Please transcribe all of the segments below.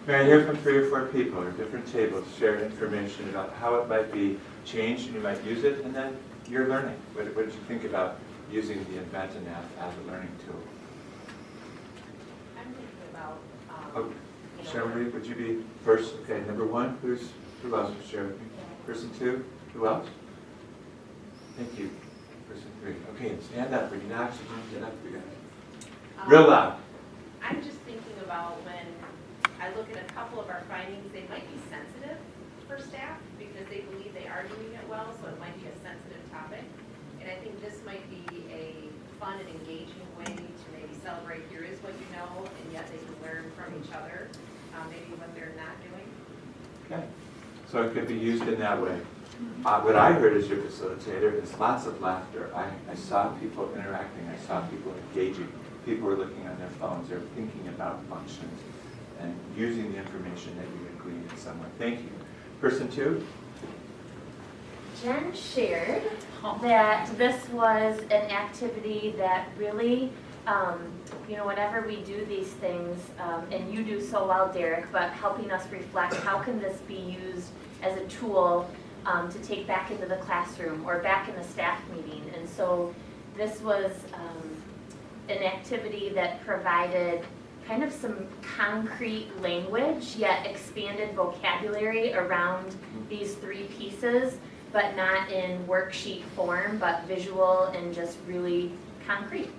May I hear from 3 or 4 people or different tables share information about how it might be changed and you might use it, and then your learning. What did you think about using the Invention app as a learning tool? I'm thinking about, Sharon, would you be first? Okay, number 1, who else would share with me? Person 2, who else? Thank you. Person 3. Okay, stand up. We can actually get up together. Real loud. I'm just thinking about when I look at a couple of our findings, they might be sensitive for staff because they believe they are doing it well, so it might be a sensitive topic. And I think this might be a fun and engaging way to maybe celebrate, here is what you know, and yet they can learn from each other, maybe what they're not doing. Okay. So it could be used in that way. What I heard as your facilitator is lots of laughter. I saw people interacting. I saw people engaging. People were looking on their phones. They were thinking about functions and using the information that you had gleaned in some way. Thank you. Person 2? Jen shared that this was an activity that really, whenever we do these things, and you do so well, Derek, but helping us reflect, how can this be used as a tool to take back into the classroom or back in the staff meeting? And so this was an activity that provided kind of some concrete language, yet expanded vocabulary around these 3 pieces, but not in worksheet form, but visual and just really concrete.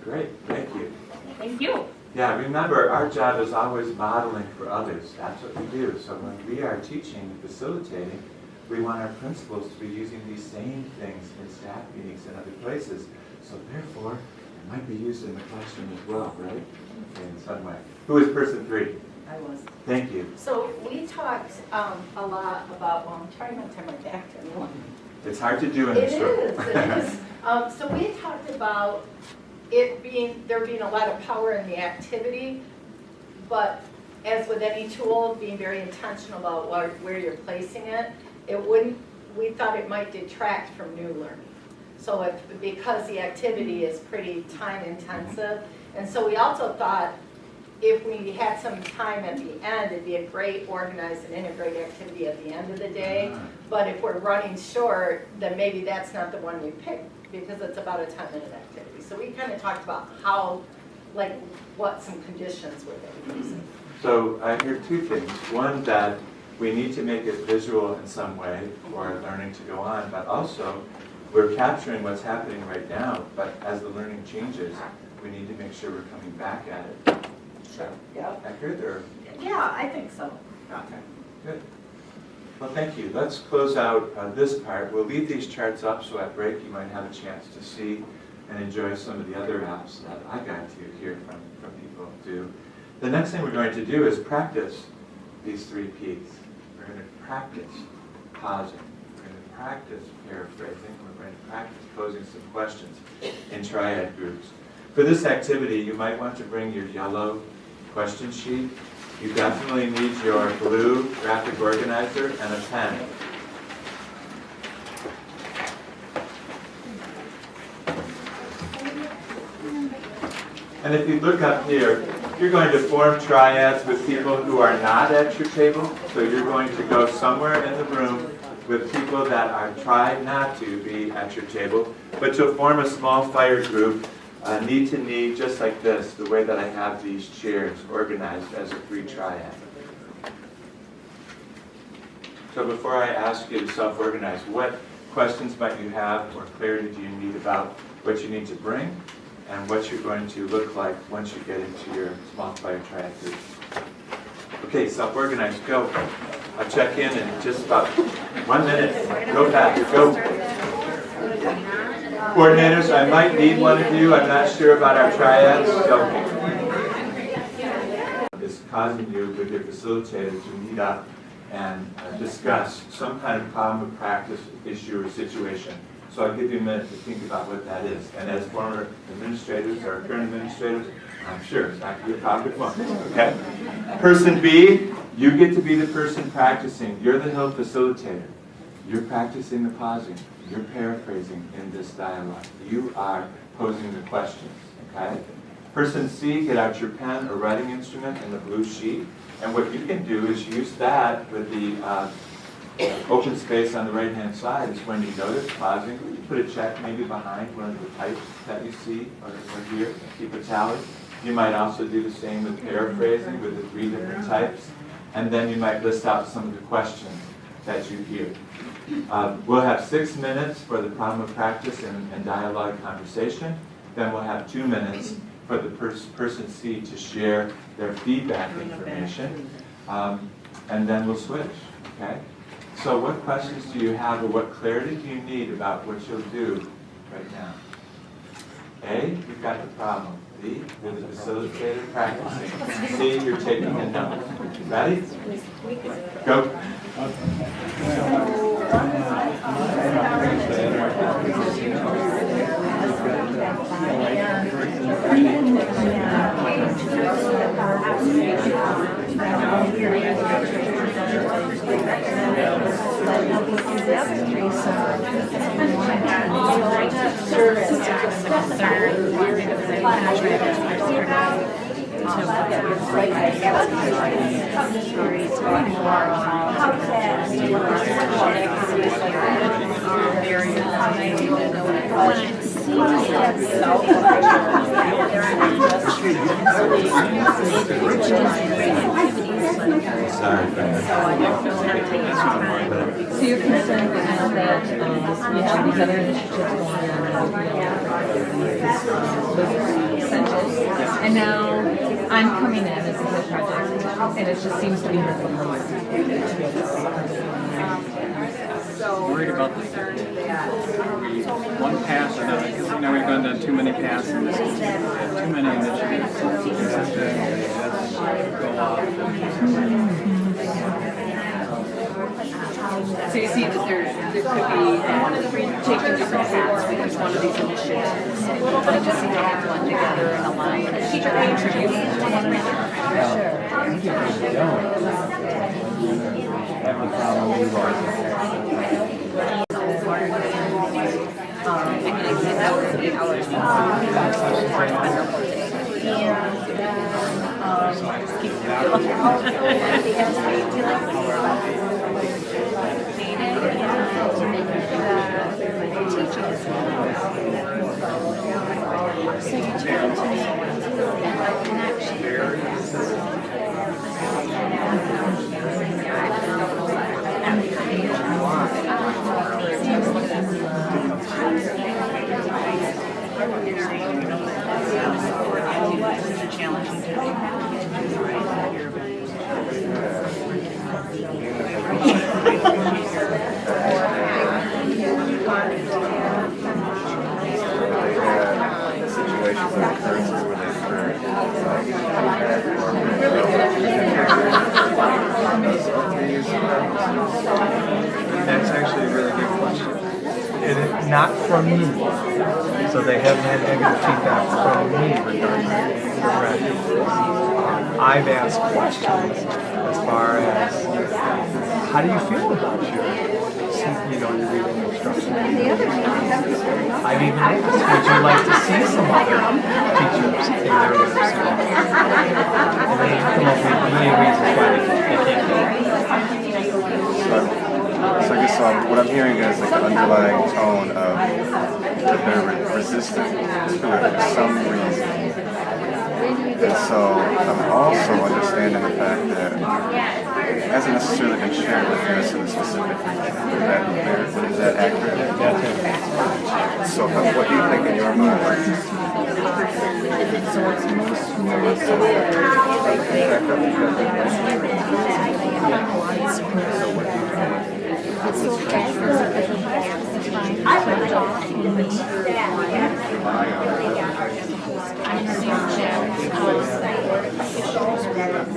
Great, thank you. Thank you. Yeah, remember, our job is always modeling for others. That's what we do. So when we are teaching and facilitating, we want our principals to be using these same things in staff meetings and other places. So therefore, it might be used in the classroom as well, right? In some way. Who is person 3? I was. Thank you. So we talked a lot about, well, I'm trying not to turn my back to anyone. It's hard to do in this room. It is. So we talked about there being a lot of power in the activity, but as with any tool, being very intentional about where you're placing it, we thought it might detract from new learning. So because the activity is pretty time intensive, and so we also thought if we had some time at the end, it'd be a great organized and integrated activity at the end of the day. But if we're running short, then maybe that's not the one we pick because it's about a 10-minute activity. So we kind of talked about what some conditions were that we using. So I hear 2 things. One, that we need to make it visual in some way for learning to go on, but also we're capturing what's happening right now, but as the learning changes, we need to make sure we're coming back at it. Sure. Yeah. Accurate or? Yeah, I think so. Okay, good. Well, thank you. Let's close out this part. We'll leave these charts up so at break you might have a chance to see and enjoy some of the other apps that I got to hear from people do. The next thing we're going to do is practice these 3 Ps. We're going to practice pausing. We're going to practice paraphrasing. We're going to practice posing some questions in triad groups. For this activity, you might want to bring your yellow question sheet. You definitely need your blue graphic organizer and a pen. And if you look up here, you're going to form triads with people who are not at your table. So you're going to go somewhere in the room with people that are tried not to be at your table, but you'll form a small fire group, knee to knee, just like this, the way that I have these chairs organized as a 3 triad. So before I ask you to self-organize, what questions might you have or clarity do you need about what you need to bring and what you're going to look like once you get into your small fire triad group? Okay, self-organize, go. I'll check in just about 1 minute. Go fast, go. Coordinators, I might need one of you. I'm not sure about our triads. So it's causing you with your facilitator to meet up and discuss some kind of problem of practice, issue, or situation. So I'll give you a minute to think about what that is. And as former administrators or current administrators, I'm sure it's not going to be a problem at once. Okay? Person B, you get to be the person practicing. You're the HIL facilitator. You're practicing the pausing. You're paraphrasing in this dialogue. You are posing the questions. Okay? Person C, get out your pen or writing instrument and the blue sheet. And what you can do is use that with the open space on the right-hand side is when you notice pausing, you put a check maybe behind one of the types that you see or here, keep a tally. You might also do the same with paraphrasing with the 3 different types. And then you might list out some of the questions that you hear. We'll have 6 minutes for the problem of practice and dialogue conversation. Then we'll have 2 minutes for the person C to share their feedback information. And then we'll switch, okay? So what questions do you have or what clarity do you need about what you'll do right now? A, you've got the problem. B, you're the facilitator practicing. C, you're taking a note. Ready? Go. Sorry, So you're concerned that now that you have these other initiatives going on, essentials, and now I'm coming in as a HIL project, and it just seems to be moving forward. Worried about the one pass or not, because we've gone down too many passes, too many initiatives. So you see that there could be taking different paths because one of these initiatives, but it just seems to have one together and align and contribute to one another. That was a big hours. That's actually a really good question. Not from me. So they haven't had negative feedback from me regarding the I've asked questions as far as how do you feel about your reading instructions? I've even asked, would you like to see some other teachers in their areas? And they come up with many reasons why they can't do it. So I guess what I'm hearing is like the underlying tone of that they're resistant to it for some reason. And so I'm also understanding the fact that it hasn't necessarily been shared with us in a specific region. Is that accurate? So what do you think in your mind?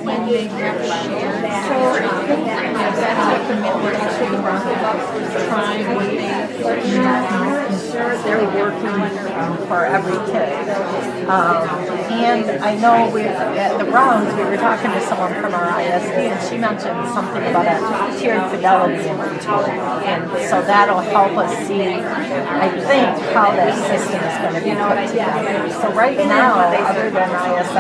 When they have shared, so They're working for every kid. And I know at the rounds, we were talking to someone from our ISD, and she mentioned something about a tiered fidelity inventory. And so that'll help us see, I think, how that system is going to be put together. So right now, other than ISS,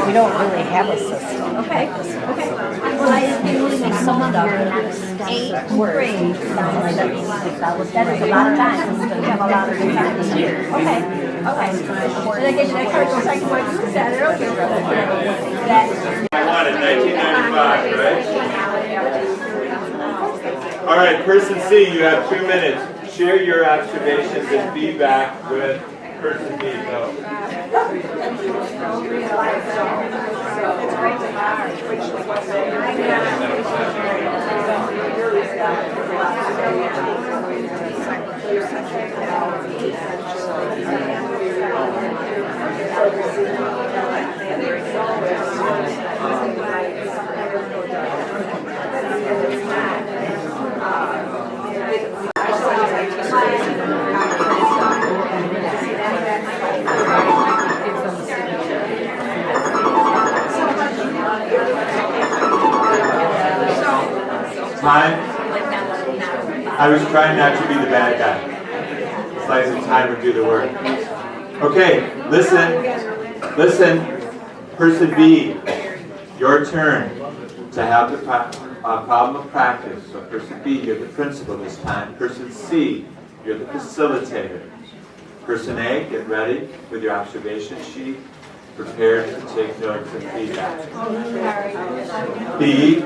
we don't really have a system. Okay. Well, I think some of your next 8th grade, that is a lot of time. We have a lot of time this year. Okay. And I get you that card so I can watch you Saturday. Okay. I won in 1995, right? All right, person C, you have 2 minutes. Share your observations and feedback with person B. Go. Time? I was trying not to be the bad guy. Slice of time would do the work. Okay, listen. Person B, your turn to have the problem of practice. So person B, you're the principal this time. Person C, you're the facilitator. Person A, get ready with your observation sheet. Prepared to take notes and feedback. B,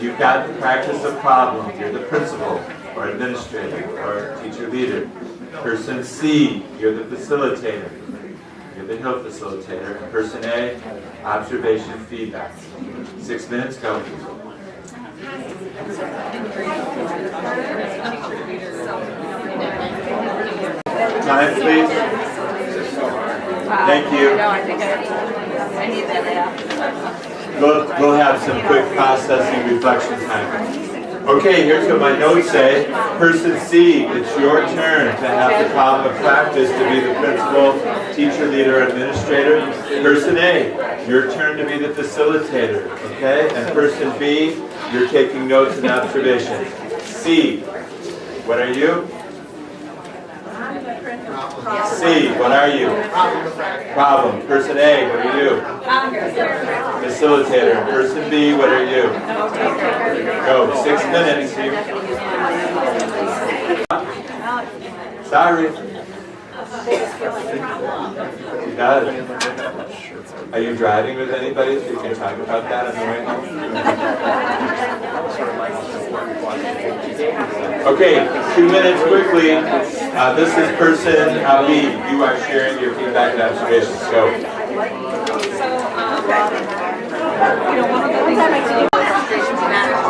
you've got the practice of problems. You're the principal or administrator or teacher leader. Person C, you're the facilitator. You're the HIL facilitator. And person A, observation feedback. 6 minutes, go. Time, please. Thank you. We'll have some quick processing reflection time. Okay, here's what my notes say. Person C, it's your turn to have the problem of practice to be the principal, teacher, leader, administrator. Person A, your turn to be the facilitator, okay? And person B, you're taking notes and observations. C, what are you? C, what are you? Problem. Person A, what are you? Facilitator. Person B, what are you? Go. 6 minutes. Sorry. You got it. Are you driving with anybody so you can talk about that on the way home? Okay, 2 minutes quickly. This is person B. You are sharing your feedback and observations. Go. One of the things that makes illustrations matter is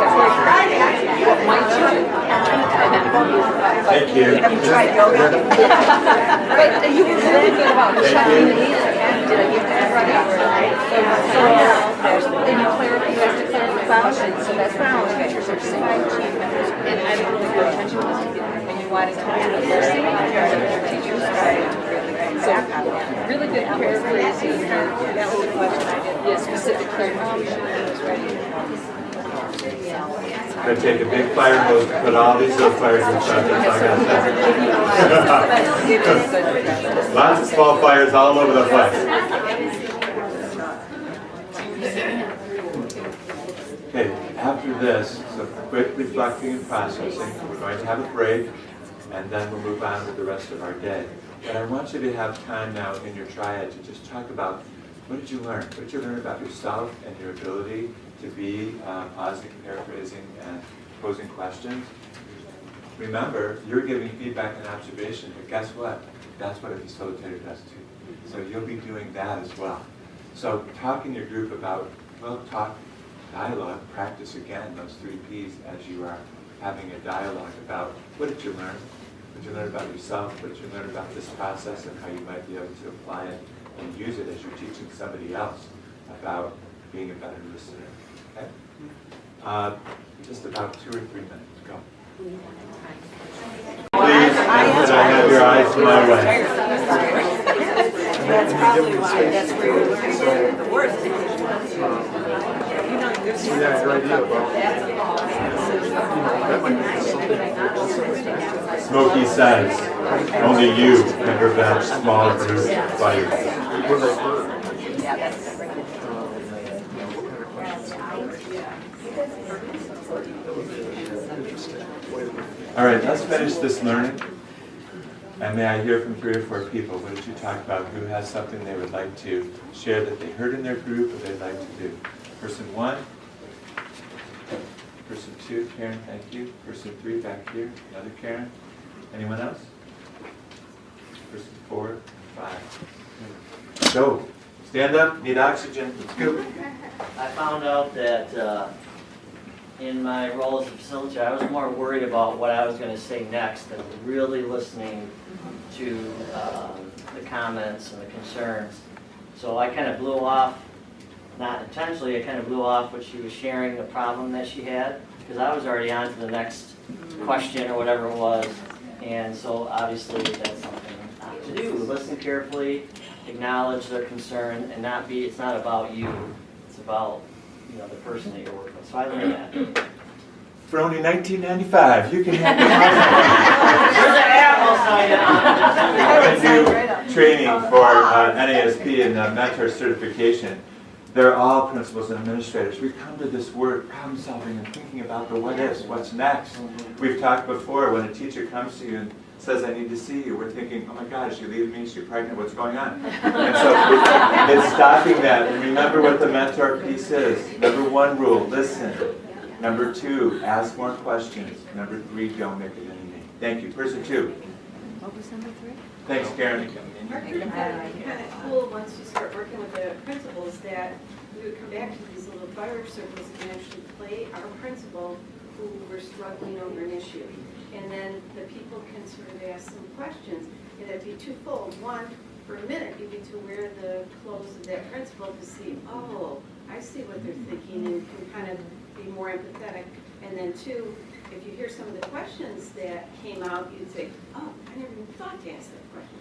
what might you do? Thank you. Have you tried yoga? But you were really good about checking these and did I give that right? So in your clarity, you have to clarify questions, so that's what I always get your search saying. And I don't really pay attention when you want to talk to the person, your teachers. So really good paraphrasing, that was the question I did, yeah, specific clarification. I'm going to take a big fire hose and put all these little fires in front of us. Lots of small fires all over the place. Okay, after this, so quick reflecting and processing. We're going to have a break, and then we'll move on with the rest of our day. But I want you to have time now in your triad to just talk about what did you learn? What did you learn about yourself and your ability to be pausing, paraphrasing, and posing questions? Remember, you're giving feedback and observation, but guess what? That's what a facilitator does too. So you'll be doing that as well. So talk in your group about, well, talk, dialogue, practice again those 3 Ps as you are having a dialogue about what did you learn? What did you learn about yourself? What did you learn about this process and how you might be able to apply it and use it as you're teaching somebody else about being a better listener. Okay? just about 2 or 3 minutes. Go. Please, could I have your eyes my way? That's probably why, that's where you're learning the worst. Yeah, your idea about Smokey says, only you can prevent small group fights. All right, let's finish this learning. And may I hear from 3 or 4 people? What did you talk about? Who has something they would like to share that they heard in their group or they'd like to do? Person 1. Person 2, Karen, thank you. Person 3 back here. Another Karen. Anyone else? Person 4, 5. Go. Stand up. Need oxygen. Let's go. I found out that in my role as a facilitator, I was more worried about what I was going to say next than really listening to the comments and the concerns. So I kind of blew off, not intentionally, I kind of blew off what she was sharing, the problem that she had, because I was already on to the next question or whatever it was. And so obviously that's something not to do. Listen carefully, acknowledge their concern, and it's not about you. It's about the person that you're working with. So I learned that. For only $19.95, you can have the I do training for NASP and mentor certification. They're all principals and administrators. We come to this word, problem solving, and thinking about the what ifs, what's next. We've talked before, when a teacher comes to you and says, I need to see you, we're thinking, oh my God, is she leaving me? Is she pregnant? What's going on? And so it's stopping that. And remember what the mentor piece is. Number 1 rule, listen. Number 2, ask more questions. Number 3, don't make it any name. Thank you. Person 2. What was number 3? Thanks, Karen. I think it's kind of cool once you start working with the principals that we would come back to these little fire circles and actually play our principal who were struggling over an issue. And then the people can sort of ask some questions. And it'd be twofold. One, for a minute, you get to wear the clothes of that principal to see, oh, I see what they're thinking, and can kind of be more empathetic. And then 2, if you hear some of the questions that came out, you'd say, oh, I never even thought to ask that question.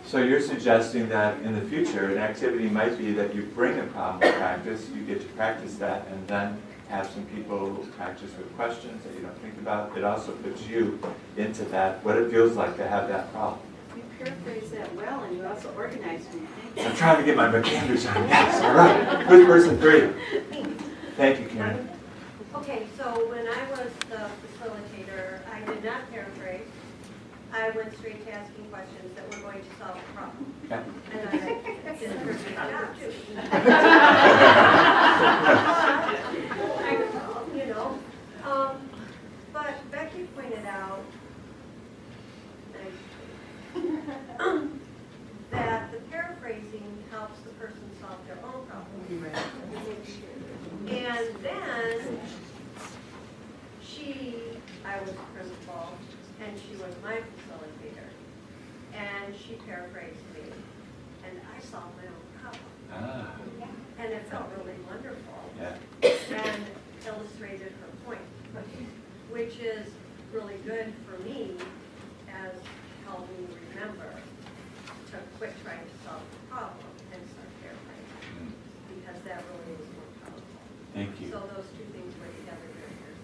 So you're suggesting that in the future, an activity might be that you bring a problem to practice, you get to practice that, and then have some people practice with questions that you don't think about. It also puts you into that, what it feels like to have that problem. You paraphrase that well, and you also organize me. I'm trying to get my vocabulary on. Yes, all right. Who's person 3? Thank you, Karen. Okay, so when I was the facilitator, I did not paraphrase. I went straight to asking questions that were going to solve the problem. Okay. And I did a perfect job too. But Becky pointed out that the paraphrasing helps the person solve their own problem. And then I was principal, and she was my facilitator. And she paraphrased me, and I solved my own problem. And it felt really wonderful. And illustrated her point, which is really good for me as helping me remember to quit trying to solve the problem and start paraphrasing, because that really is more powerful. Thank you. So those 2 things were together very good.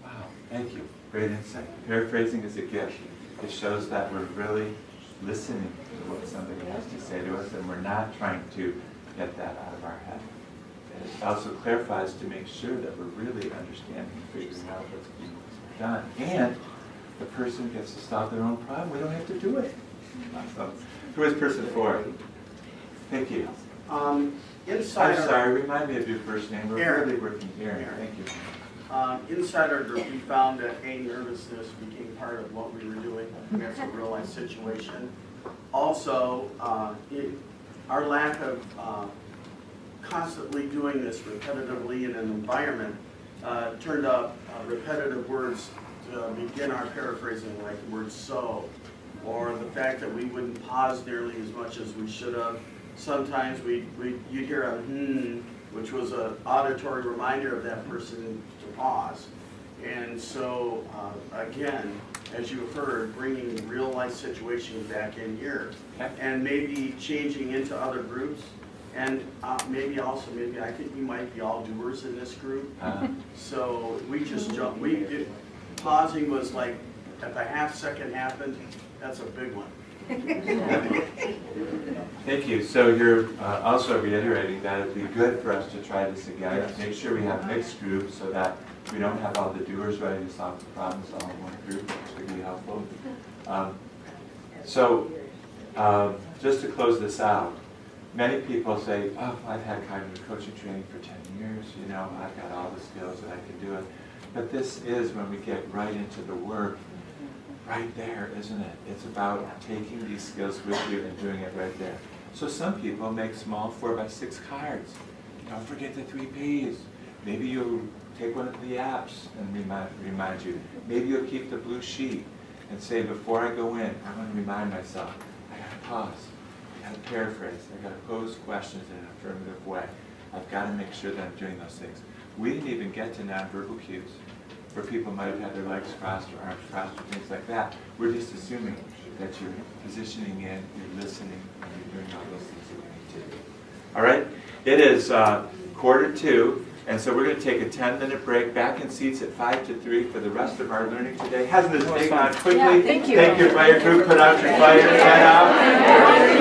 Wow, thank you. Great insight. Paraphrasing is a gift. It shows that we're really listening to what somebody has to say to us, and we're not trying to get that out of our head. And it also clarifies to make sure that we're really understanding and figuring out what's being done. And the person gets to solve their own problem. We don't have to do it. Awesome. Who is person 4? Thank you. Inside I'm sorry, remind me of your first name. We're Aaron. really working here. Thank you. Inside our group, we found that nervousness became part of what we were doing. That's a real life situation. Also, our lack of constantly doing this repetitively in an environment turned up repetitive words to begin our paraphrasing, like the word so, or the fact that we wouldn't pause nearly as much as we should have. Sometimes you'd hear a which was an auditory reminder of that person to pause. And so, again, as you've heard, bringing real life situations back in here, and maybe changing into other groups, and maybe I think we might be all doers in this group. So we just jumped. Pausing was like, if a half second happened, that's a big one. Thank you. So you're also reiterating that it'd be good for us to try this again. Make sure we have mixed groups so that we don't have all the doers ready to solve the problems all in one group, which would be helpful. Just to close this out, many people say, oh, I've had cognitive coaching training for 10 years, you know, I've got all the skills that I can do it. But this is when we get right into the work, right there, isn't it? It's about taking these skills with you and doing it right there. So some people make small 4x6 cards. Don't forget the 3 Ps. Maybe you'll take one of the apps and remind you. Maybe you'll keep the blue sheet and say, before I go in, I want to remind myself, I got to pause, I got to paraphrase, I got to pose questions in an affirmative way. I've got to make sure that I'm doing those things. We didn't even get to nonverbal cues, where people might have had their legs crossed or arms crossed or things like that. We're just assuming that you're positioning in, you're listening, and you're doing all those things that we need to do. All right? It is 1:45, and so we're going to take a 10-minute break, back in seats at 2 to 3 for the rest of our learning today. Hasn't this day gone quickly? Yeah, thank you. Thank your fire group. Put out your fire. Sign out.